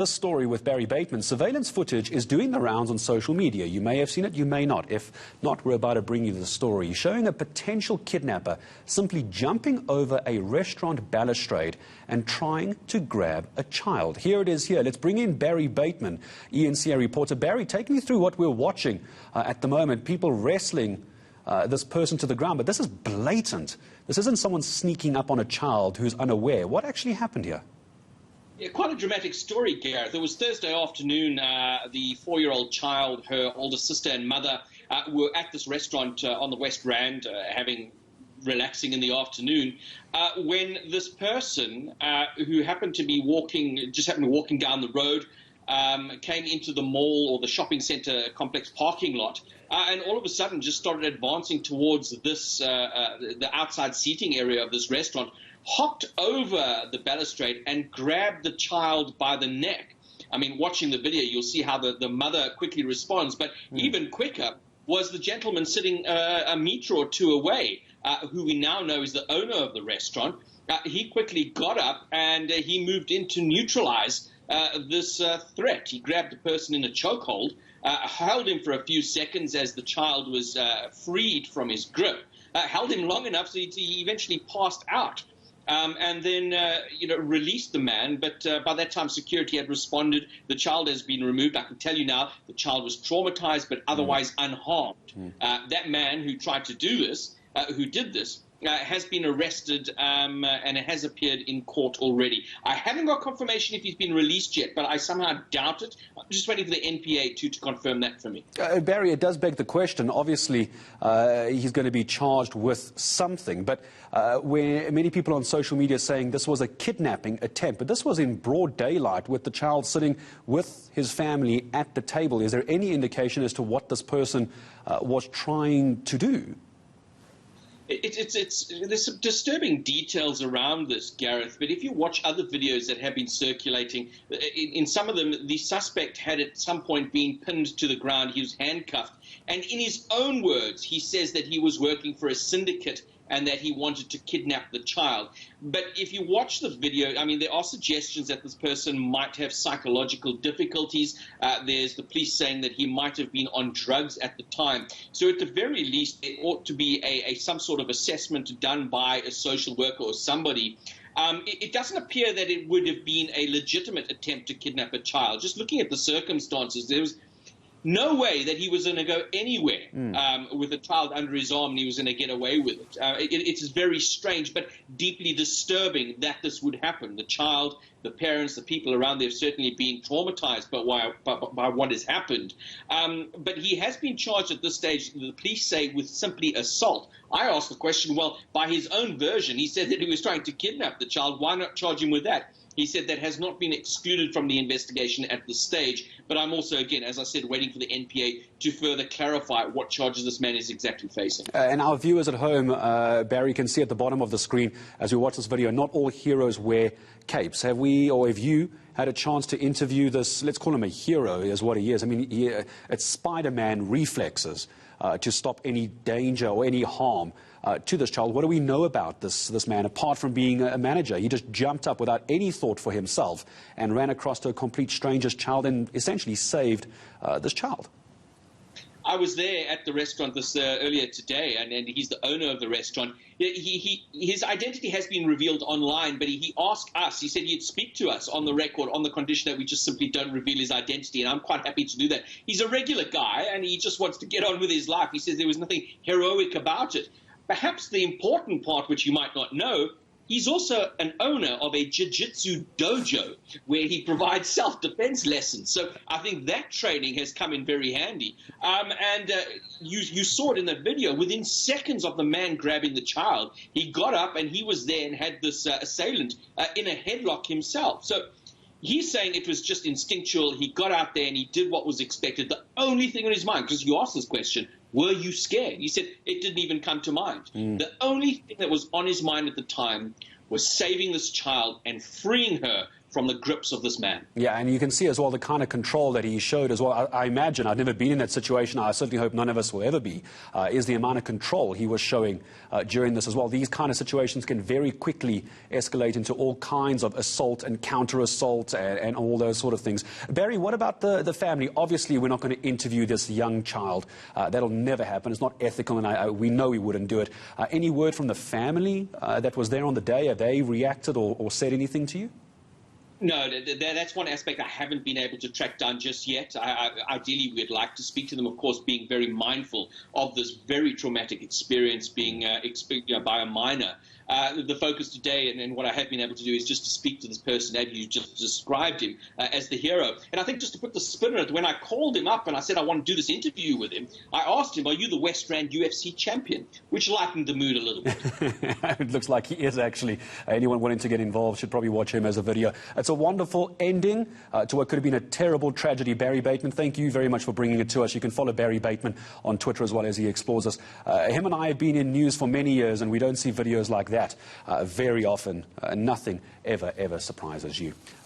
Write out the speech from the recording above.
This story with Barry Bateman, surveillance footage is doing the rounds on social media. You may have seen it, you may not. If not, we're about to bring you the story showing a potential kidnapper simply jumping over a restaurant balustrade and trying to grab a child. Here it is here. Let's bring in Barry Bateman, ENCA reporter. Barry, take me through what we're watching at the moment. People wrestling this person to the ground, but this is blatant. This isn't someone sneaking up on a child who's unaware. What actually happened here? Yeah, quite a dramatic story, Gareth. It was Thursday afternoon. The 4-year-old child, her older sister and mother were at this restaurant on the West Rand, relaxing in the afternoon, when this person who happened to be walking down the road, came into the mall or the shopping centre complex parking lot, and all of a sudden just started advancing towards this the outside seating area of this restaurant, hopped over the balustrade and grabbed the child by the neck. I mean, watching the video, you'll see how the mother quickly responds, but even quicker was the gentleman sitting a metre or two away, who we now know is the owner of the restaurant. He quickly got up and he moved in to neutralize this threat. He grabbed the person in a chokehold, held him for a few seconds as the child was freed from his grip, held him long enough so he eventually passed out. And then, released the man. But by that time, security had responded. The child has been removed. I can tell you now, the child was traumatized, but otherwise unharmed. That man who tried to do this, who did this, has been arrested and has appeared in court already. I haven't got confirmation if he's been released yet, but I somehow doubt it. I'm just waiting for the NPA to confirm that for me. Barry, it does beg the question. Obviously, he's going to be charged with something, but where many people on social media are saying this was a kidnapping attempt, but this was in broad daylight with the child sitting with his family at the table. Is there any indication as to what this person was trying to do? There's some disturbing details around this, Gareth, but if you watch other videos that have been circulating, in some of them, the suspect had at some point been pinned to the ground. He was handcuffed. And in his own words, he says that he was working for a syndicate and that he wanted to kidnap the child. But if you watch the video, I mean, there are suggestions that this person might have psychological difficulties. There's the police saying that he might have been on drugs at the time. So at the very least, there ought to be some sort of assessment done by a social worker or somebody. It doesn't appear that it would have been a legitimate attempt to kidnap a child. Just looking at the circumstances, there was no way that he was going to go anywhere with a child under his arm and he was going to get away with it. It's very strange, but deeply disturbing that this would happen. The child, the parents, the people around there have certainly been traumatized by what has happened. But he has been charged at this stage, the police say, with simply assault. I asked the question, well, by his own version, he said that he was trying to kidnap the child. Why not charge him with that? He said that has not been excluded from the investigation at this stage. But I'm also, again, as I said, waiting for the NPA to further clarify what charges this man is exactly facing. And our viewers at home, Barry, can see at the bottom of the screen as we watch this video, not all heroes wear capes. Have we, or have you, had a chance to interview this, let's call him a hero, is what he is. I mean, it's Spider-Man reflexes to stop any danger or any harm to this child. What do we know about this man, apart from being a manager? He just jumped up without any thought for himself and ran across to a complete stranger's child and essentially saved this child. I was there at the restaurant earlier today, and he's the owner of the restaurant. His identity has been revealed online, but he asked us, he said he'd speak to us on the record on the condition that we just simply don't reveal his identity, and I'm quite happy to do that. He's a regular guy, and he just wants to get on with his life. He says there was nothing heroic about it. Perhaps the important part, which you might not know, he's also an owner of a jiu-jitsu dojo where he provides self-defense lessons. So I think that training has come in very handy. You saw it in that video. Within seconds of the man grabbing the child, he got up and he was there and had this assailant in a headlock himself. So he's saying it was just instinctual. He got out there and he did what was expected. The only thing on his mind, because you asked this question, were you scared? He said it didn't even come to mind. The only thing that was on his mind at the time was saving this child and freeing her from the grips of this man. Yeah, and you can see as well the kind of control that he showed as well. I imagine, I've never been in that situation, I certainly hope none of us will ever be, is the amount of control he was showing during this as well. These kind of situations can very quickly escalate into all kinds of assault and counter-assault and all those sort of things. Barry, what about the family? Obviously, we're not going to interview this young child. That'll never happen. It's not ethical, and we know we wouldn't do it. Any word from the family that was there on the day? Have they reacted or said anything to you? No, that's one aspect I haven't been able to track down just yet. Ideally, we'd like to speak to them, of course, being very mindful of this very traumatic experience being experienced by a minor. The focus today and what I have been able to do is just to speak to this person as you just described him as the hero. And I think just to put the spin on it, when I called him up and I said I want to do this interview with him, I asked him, are you the West Rand UFC champion? Which lightened the mood a little bit. It looks like he is actually. Anyone wanting to get involved should probably watch him as a video. It's a wonderful ending to what could have been a terrible tragedy. Barry Bateman, thank you very much for bringing it to us. You can follow Barry Bateman on Twitter as well as he explores us. Him and I have been in news for many years, and we don't see videos like that very often. Nothing ever surprises you.